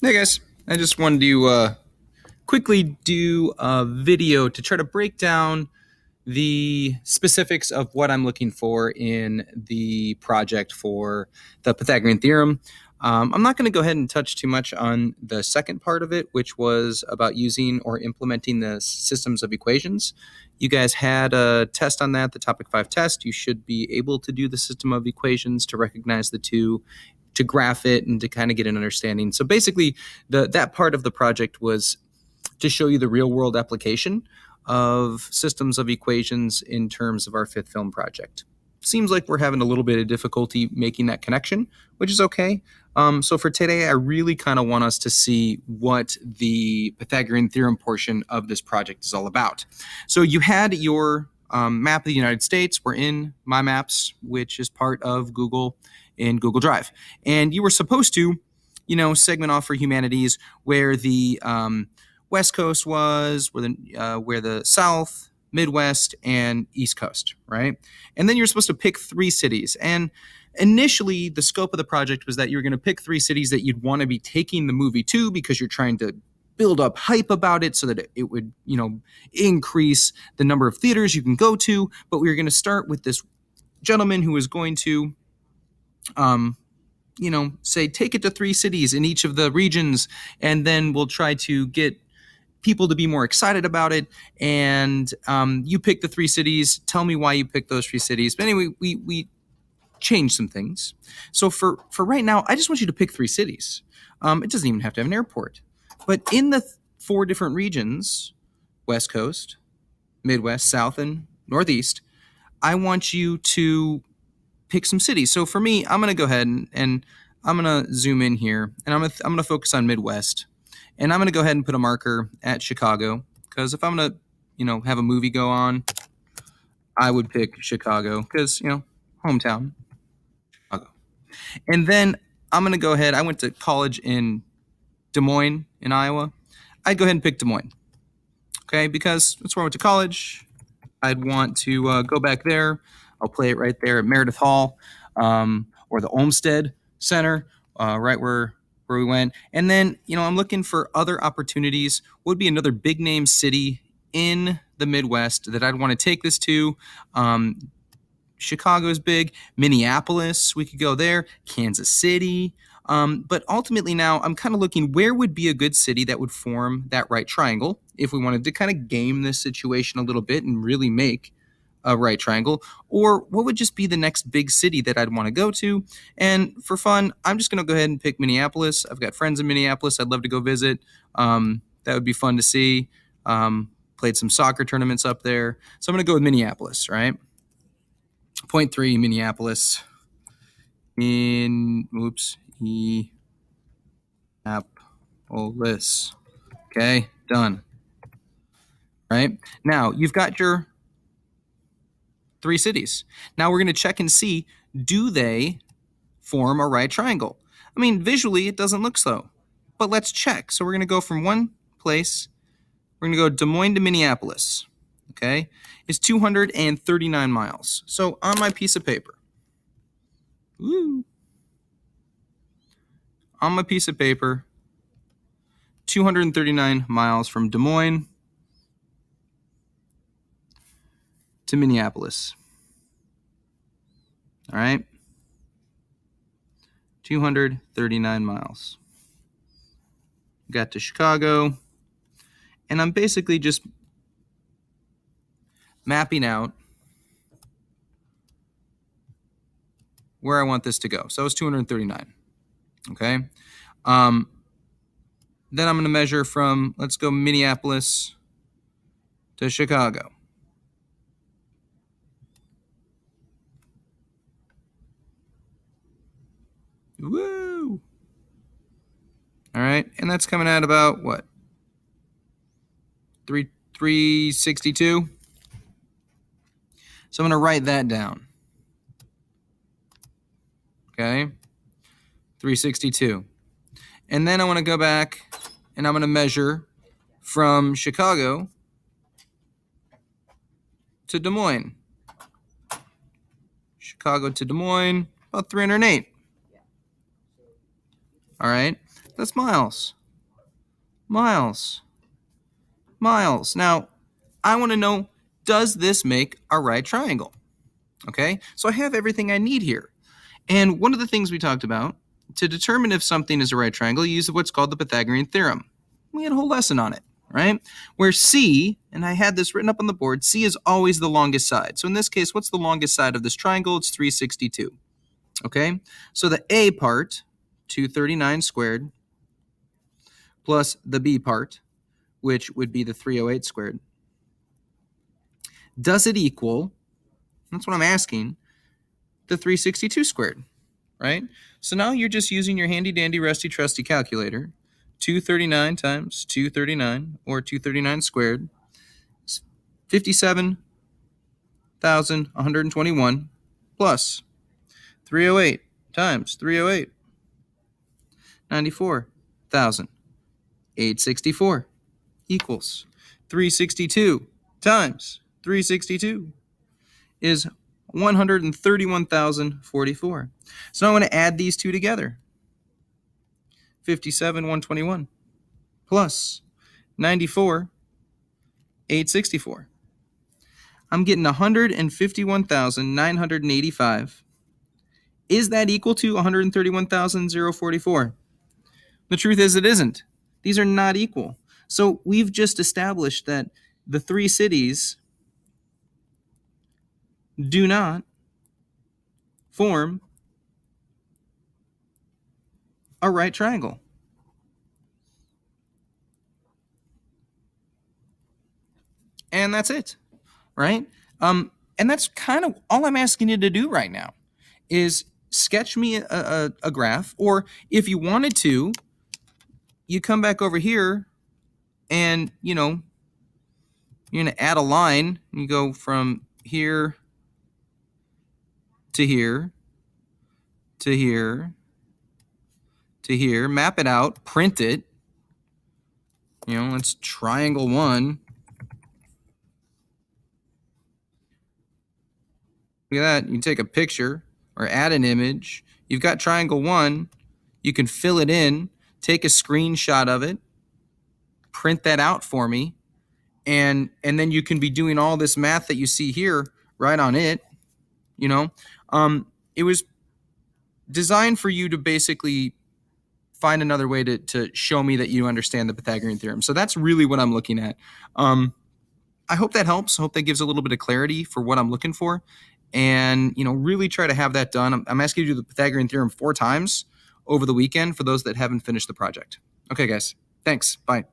Hey guys, I just wanted to quickly do a video to try to break down the specifics of what I'm looking for in the project for the Pythagorean theorem. I'm not going to go ahead and touch too much on the second part of it, which was about using or implementing the systems of equations. You guys had a test on that, the Topic 5 test. You should be able to do the system of equations to recognize the two, to graph it, and to kind of get an understanding. So basically, that part of the project was to show you the real world application of systems of equations in terms of our fifth film project. Seems like we're having a little bit of difficulty making that connection, which is okay. So for today, I really kind of want us to see what the Pythagorean theorem portion of this project is all about. So you had your map of the United States. We're in My Maps, which is part of Google in Google Drive. And you were supposed to, segment off for humanities where the West Coast was, where the South, Midwest, and East Coast, right? And then you're supposed to pick 3 cities. And initially, the scope of the project was that you're going to pick 3 cities that you'd want to be taking the movie to because you're trying to build up hype about it so that it would, increase the number of theaters you can go to. But we were going to start with this gentleman who was going to say take it to 3 cities in each of the regions, and then we'll try to get people to be more excited about it. And you pick the 3 cities. Tell me why you picked those 3 cities. But anyway, we changed some things. So for right now, I just want you to pick 3 cities. It doesn't even have to have an airport. But in the 4 different regions, West Coast, Midwest, South, and Northeast, I want you to pick some cities. So for me, I'm going to go ahead and I'm going to zoom in here, and I'm going to focus on Midwest. And I'm going to go ahead and put a marker at Chicago, because if I'm going to, have a movie go on, I would pick Chicago because, hometown, Chicago. And then I'm going to go ahead. I went to college in Des Moines in Iowa. I'd go ahead and pick Des Moines. Okay, because that's where I went to college. I'd want to go back there. I'll play it right there at Meredith Hall, or the Olmsted Center, right where we went. And then, I'm looking for other opportunities. What would be another big name city in the Midwest that I'd want to take this to? Chicago's big. Minneapolis, we could go there. Kansas City. But ultimately now I'm kind of looking, where would be a good city that would form that right triangle if we wanted to kind of game this situation a little bit and really make a right triangle, or what would just be the next big city that I'd want to go to. And for fun, I'm just going to go ahead and pick Minneapolis. I've got friends in Minneapolis I'd love to go visit. That would be fun to see. Played some soccer tournaments up there. So I'm going to go with Minneapolis, right? Point 3, Minneapolis. Minneapolis. Okay, done. Right? Now, you've got your 3 cities. Now we're going to check and see, do they form a right triangle? I mean, visually, it doesn't look so, but let's check. So we're going to go from one place. We're going to go Des Moines to Minneapolis. Okay, it's 239 miles. So on my piece of paper, on my piece of paper, 239 miles from Des Moines to Minneapolis. All right, 239 miles. Got to Chicago, and I'm basically just mapping out where I want this to go. So it's 239. Okay. Then I'm going to measure from, let's go Minneapolis to Chicago. Woo! All right, and that's coming out about what? 362. So I'm going to write that down. Okay, 362. And then I want to go back and I'm going to measure from Chicago to Des Moines. Chicago to Des Moines, about 308. All right. That's miles. Miles. Miles. Now, I want to know, does this make a right triangle? Okay, so I have everything I need here. And one of the things we talked about, to determine if something is a right triangle, you use what's called the Pythagorean theorem. We had a whole lesson on it, right? Where C, and I had this written up on the board, C is always the longest side. So in this case, what's the longest side of this triangle? It's 362. Okay, so the A part, 239 squared, plus the B part, which would be the 308 squared. Does it equal, that's what I'm asking, the 362 squared, right? So now you're just using your handy dandy rusty trusty calculator. 239 times 239, or 239 squared, is 57,121 plus 308 times 308, 94,864 equals 362 times 362 is 131,044. So now I'm going to add these two together. 57,121 plus 94,864. I'm getting 151,985. Is that equal to 131,044? The truth is it isn't. These are not equal. So we've just established that the three cities do not form a right triangle. And that's it, right? And that's kind of all I'm asking you to do right now is sketch me a graph, or if you wanted to, you come back over here and, you're going to add a line. You go from here to here to here to here, map it out, print it. Let's triangle 1. Look at that. You can take a picture or add an image. You've got triangle 1. You can fill it in, take a screenshot of it, print that out for me, and then you can be doing all this math that you see here right on it. It was designed for you to basically find another way to show me that you understand the Pythagorean theorem. So that's really what I'm looking at. I hope that helps. I hope that gives a little bit of clarity for what I'm looking for. And, really try to have that done. I'm asking you to do the Pythagorean theorem 4 times over the weekend for those that haven't finished the project. Okay, guys. Thanks. Bye.